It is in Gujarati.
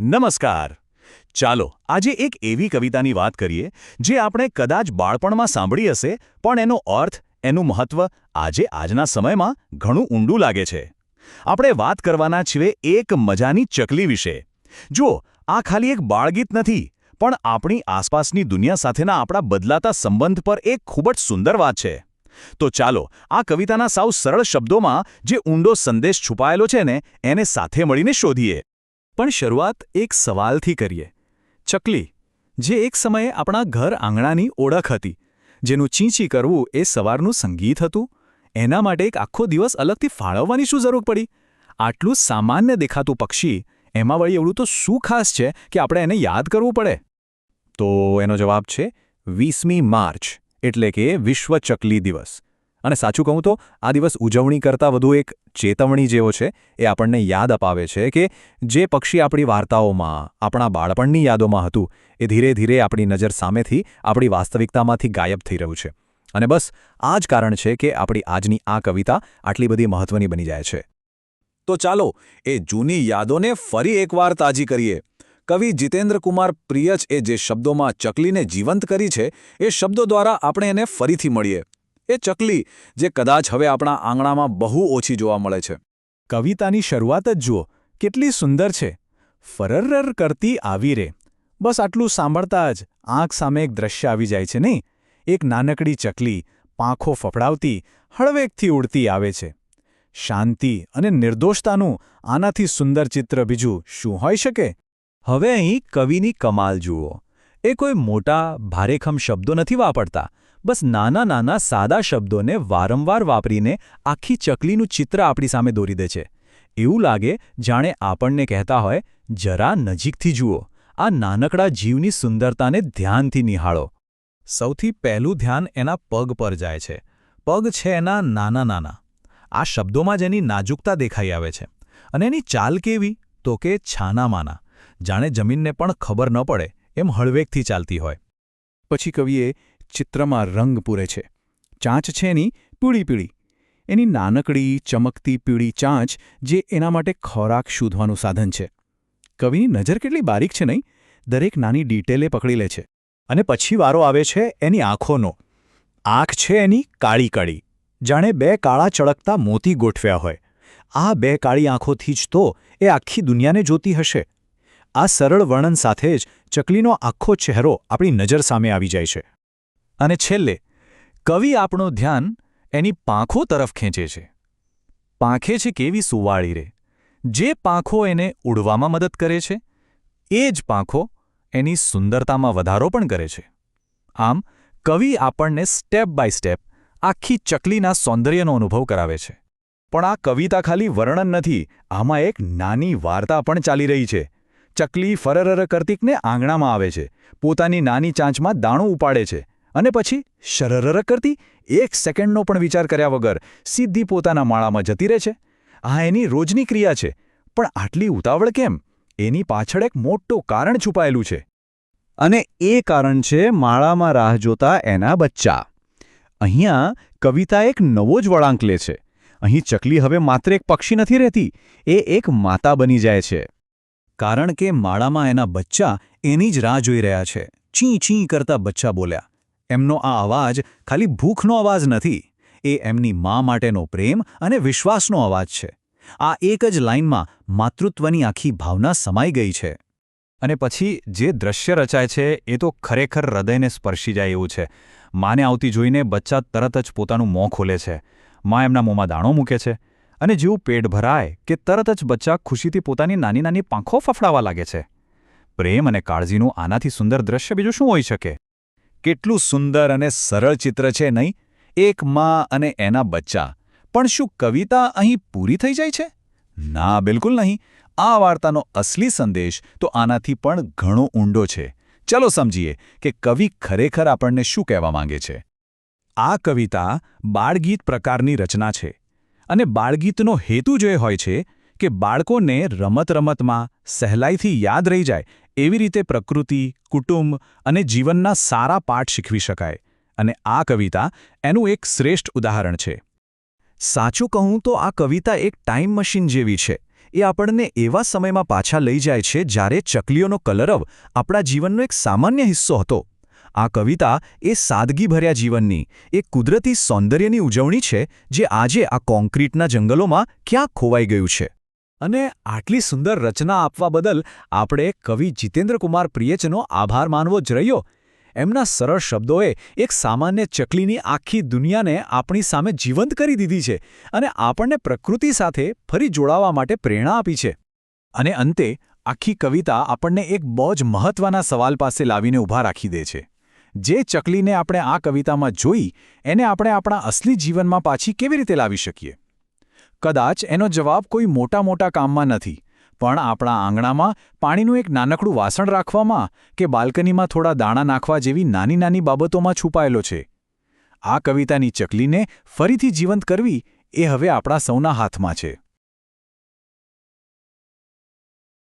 નમસ્કાર. ચાલો આજે એક એવી કવિતાની વાત કરીએ જે આપણે કદાચ બાળપણમાં સાંભળી હશે પણ એનો અર્થ એનું મહત્વ આજના સમયમાં ઘણું ઊંડું લાગે છે. આપણે વાત કરવાના છીએ એક મજાની ચકલી વિશે. જુઓ, આ ખાલી એક બાળગીત નથી પણ આપણી આસપાસની દુનિયા સાથેના આપણા બદલાતા સંબંધ પર એક ખૂબ જ સુંદર વાત છે. તો ચાલો આ કવિતાના સાવ સરળ શબ્દોમાં જે ઊંડો સંદેશ છુપાયેલો છે ને એને સાથે મળીને શોધીએ. પણ શરૂઆત એક સવાલથી કરીએ. ચકલી, જે એક સમયે આપણા ઘર આંગણાની ઓળખ હતી, જેનું ચીંચી કરવું એ સવારનું સંગીત હતું, એના માટે એક આખો દિવસ અલગથી ફાળવવાની શું જરૂર પડી? આટલું સામાન્ય દેખાતું પક્ષી, એમાં વળી એવડું તો શું ખાસ છે કે આપણે એને યાદ કરવું પડે? તો એનો જવાબ છે 20મી માર્ચ, એટલે કે વિશ્વ ચકલી દિવસ. અને સાચું કહું તો આ દિવસ ઉજવણી કરતાં વધુ એક ચેતવણી જેવો છે. એ આપણને યાદ અપાવે છે કે જે પક્ષી આપણી વાર્તાઓમાં, આપણા બાળપણની યાદોમાં હતું, એ ધીરે ધીરે આપણી નજર સામેથી, આપણી વાસ્તવિકતામાંથી ગાયબ થઈ રહ્યું છે. અને બસ આ જ કારણ છે કે આપણી આજની આ કવિતા આટલી બધી મહત્વની બની જાય છે. તો ચાલો એ જૂની યાદોને ફરી એકવાર તાજી કરીએ. કવિ જીતેન્દ્રકુમાર પ્રિયચ એ જે શબ્દોમાં ચકલીને જીવંત કરી છે, એ શબ્દો દ્વારા આપણે એને ફરીથી મળીએ. એ ચકલી જે કદાચ હવે આપણા આંગણામાં બહુ ઓછી જોવા મળે છે. કવિતાની શરૂઆત જ જુઓ, કેટલી સુંદર છે. ફરરર કરતી આવી રે. બસ આટલું સાંભળતા જ આંખ સામે એક દ્રશ્ય આવી જાય છે નહીં? એક નાનકડી ચકલી, પાંખો ફફડાવતી, હળવેકથી ઉડતી આવે છે. શાંતિ અને નિર્દોષતાનું આનાથી સુંદર ચિત્ર બીજું શું હોઈ શકે? હવે અહીં કવિની કમાલ જુઓ. એ કોઈ મોટા, ભારેખમ શબ્દો નથી વાપરતા. બસ નાના નાના સાદા શબ્દોને વારંવાર વાપરીને આખી ચકલીનું ચિત્ર આપણી સામે દોરી દે છે. એવું લાગે જાણે આપણને કહેતા હોય, જરા નજીકથી જુઓ, આ નાનકડા જીવની સુંદરતાને ધ્યાનથી નિહાળો. સૌથી પહેલું ધ્યાન એના પગ પર જાય છે. પગ છે એના નાના નાના. આ શબ્દોમાં જ એની નાજુકતા દેખાઈ આવે છે. અને એની ચાલ કેવી? તો કે છાનામાના, જાણે જમીનને પણ ખબર ન પડે એમ હળવેકથી ચાલતી હોય. પછી કવિએ ચિત્રમાં રંગ પૂરે છે. ચાંચ છે એની પીળી પીળી. એની નાનકડી ચમકતી પીળી ચાંચ જે એના માટે ખોરાક શોધવાનું સાધન છે. કવિની નજર કેટલી બારીક છે નહીં? દરેક નાની ડિટેલે પકડી લે છે. અને પછી વારો આવે છે એની આંખોનો. આંખ છે એની કાળી કાળી, જાણે બે કાળા ચળકતા મોતી ગોઠવ્યા હોય. આ બે કાળી આંખોથી જ તો એ આખી દુનિયાને જોતી હશે. આ સરળ વર્ણન સાથે જ ચકલીનો આખો ચહેરો આપણી નજર સામે આવી જાય છે. અને છેલ્લે કવિ આપણું ધ્યાન એની પાંખો તરફ ખેંચે છે. પાંખે છે કેવી સુવાળી રે. જે પાંખો એને ઉડવામાં મદદ કરે છે, એ જ પાંખો એની સુંદરતામાં વધારો પણ કરે છે. આમ કવિ આપણને સ્ટેપ બાય સ્ટેપ આખી ચકલીના સૌંદર્યનો અનુભવ કરાવે છે. પણ આ કવિતા ખાલી વર્ણન નથી, આમાં એક નાની વાર્તા પણ ચાલી રહી છે. ચકલી ફરરર કરતીકને આંગણામાં આવે છે, પોતાની નાની ચાંચમાં દાણું ઉપાડે છે, અને પછી શરરર કરતી એક સેકન્ડનો પણ વિચાર કર્યા વગર સીધી પોતાના માળામાં જતી રહે છે. આ એની રોજની ક્રિયા છે. પણ આટલી ઉતાવળ કેમ? એની પાછળ એક મોટું કારણ છુપાયેલું છે. અને એ કારણ છે માળામાં રાહ જોતા એના બચ્ચા. અહીંયા કવિતા એક નવો જ વળાંક લે છે. અહીં ચકલી હવે માત્ર એક પક્ષી નથી રહેતી, એ એક માતા બની જાય છે. કારણ કે માળામાં એના બચ્ચા એની જ રાહ જોઈ રહ્યા છે. ચી ચી કરતા બચ્ચા બોલ્યા. એમનો આ અવાજ ખાલી ભૂખનો અવાજ નથી, એ એમની મા માટેનો પ્રેમ અને વિશ્વાસનો અવાજ છે. આ એક જ લાઇનમાં માતૃત્વની આખી ભાવના સમાઈ ગઈ છે. અને પછી જે દ્રશ્ય રચાય છે એ તો ખરેખર હૃદયને સ્પર્શી જાય એવું છે. માને આવતી જોઈને બચ્ચા તરત જ પોતાનું મોં ખોલે છે. મા એમના મોંમાં દાણો મૂકે છે. અને જેવું પેટ ભરાય કે તરત જ બચ્ચા ખુશીથી પોતાની નાની નાની પાંખો ફફડાવા લાગે છે. પ્રેમ અને કાળજીનું આનાથી સુંદર દ્રશ્ય બીજું શું હોઈ શકે? કેટલું સુંદર અને સરળ ચિત્ર છે નહીં? એક મા અને એના બચ્ચા. પણ શું કવિતા અહીં પૂરી થઈ જાય છે? ના, બિલકુલ નહીં. આ વાર્તાનો અસલી સંદેશ તો આનાથી પણ ઘણો ઊંડો છે. ચલો સમજીએ કે કવિ ખરેખર આપણને શું કહેવા માંગે છે. આ કવિતા બાળગીત પ્રકારની રચના છે. અને બાળગીતનો હેતુ જ એ હોય છે કે બાળકોને રમત-રમતમાં સહેલાઈથી યાદ રહી જાય એવી રીતે પ્રકૃતિ, કુટુંબ અને જીવનના સારા પાઠ શીખવી શકાય. અને આ કવિતા એનું એક શ્રેષ્ઠ ઉદાહરણ છે. સાચું કહું તો આ કવિતા એક ટાઈમ મશીન જેવી છે. એ આપણને એવા સમયમાં પાછા લઈ જાય છે જ્યારે ચકલીઓનો કલરવ આપણા જીવનનો એક સામાન્ય હિસ્સો હતો. આ કવિતા એ સાદગીભર્યા જીવનની, એક કુદરતી સૌંદર્યની ઉજવણી છે જે આજે આ કોન્ક્રીટના જંગલોમાં ક્યાંક ખોવાઈ ગયું છે. અને આટલી સુંદર રચના આપવા બદલ આપણે કવિ જીતેન્દ્રકુમાર પ્રિયચનો આભાર માનવો જ રહ્યો. એમના સરળ શબ્દોએ એક સામાન્ય ચકલીની આખી દુનિયાને આપણી સામે જીવંત કરી દીધી છે અને આપણને પ્રકૃતિ સાથે ફરી જોડાવા માટે પ્રેરણા આપી છે. અને અંતે આખી કવિતા આપણને એક બહુ જ મહત્વના સવાલ પાસે લાવીને ઊભા રાખી દે છે. જે ચકલીને આપણે આ કવિતામાં જોઈ એને આપણે આપણા અસલી જીવનમાં પાછી કેવી રીતે લાવી શકીએ? કદાચ એનો જવાબ કોઈ મોટા કામમાં નથી, પણ આપણા આંગણામાં પાણીનું એક નાનકડું વાસણ રાખવામાં કે બાલ્કનીમાં થોડા દાણા નાખવા જેવી નાની બાબતોમાં છુપાયેલો છે. આ કવિતાની ચકલીને ફરીથી જીવંત કરવી એ હવે આપણા સૌના હાથમાં છે.